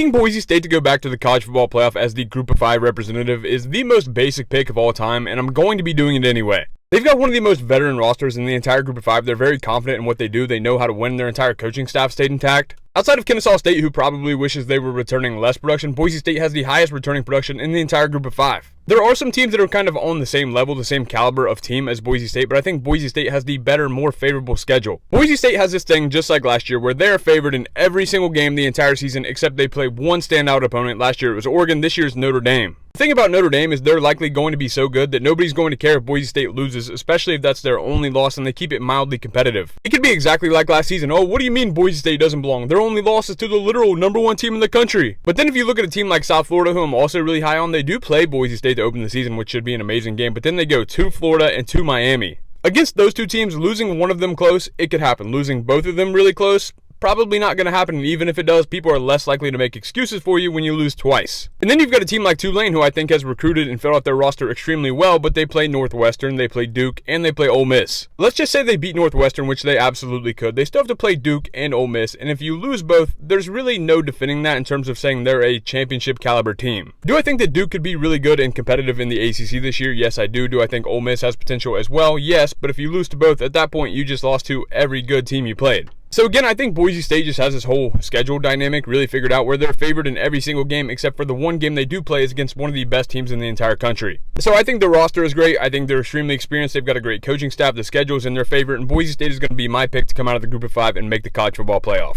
Picking Boise State to go back to the college football playoff as the Group of 5 representative is the most basic pick of all time, and I'm going to be doing it anyway. They've got one of the most veteran rosters in the entire Group of 5. They're very confident in what they do. They know how to win. Their entire coaching staff stayed intact. Outside of Kennesaw State, who probably wishes they were returning less production, Boise State has the highest returning production in the entire Group of 5. There are some teams that are kind of on the same level, the same caliber of team as Boise State, but I think Boise State has the better, more favorable schedule. Boise State has this thing just like last year where they're favored in every single game the entire season except they play one standout opponent. Last year it was Oregon, this year's Notre Dame. The thing about Notre Dame is they're likely going to be so good that nobody's going to care if Boise State loses, especially if that's their only loss and they keep it mildly competitive. It could be exactly like last season. Oh, what do you mean Boise State doesn't belong? Their only loss is to the literal #1 team in the country. But then if you look at a team like South Florida, who I'm also really high on, they do play Boise State to open the season, which should be an amazing game, but then they go to Florida and to Miami. Against those two teams, losing one of them close, it could happen. Losing both of them really close, probably not going to happen, and even if it does, people are less likely to make excuses for you when you lose twice. And then you've got a team like Tulane, who I think has recruited and filled out their roster extremely well, but they play Northwestern, they play Duke, and they play Ole Miss. Let's just say they beat Northwestern, which they absolutely could. They still have to play Duke and Ole Miss, and if you lose both, there's really no defending that in terms of saying they're a championship caliber team. Do I think that Duke could be really good and competitive in the ACC this year? Yes, I do. Do I think Ole Miss has potential as well? Yes, but if you lose to both, at that point, you just lost to every good team you played. So again, I think Boise State just has this whole schedule dynamic really figured out where they're favored in every single game except for the one game they do play is against one of the best teams in the entire country. So I think the roster is great. I think they're extremely experienced. They've got a great coaching staff. The schedule is in their favor, and Boise State is going to be my pick to come out of the Group of 5 and make the college football playoff.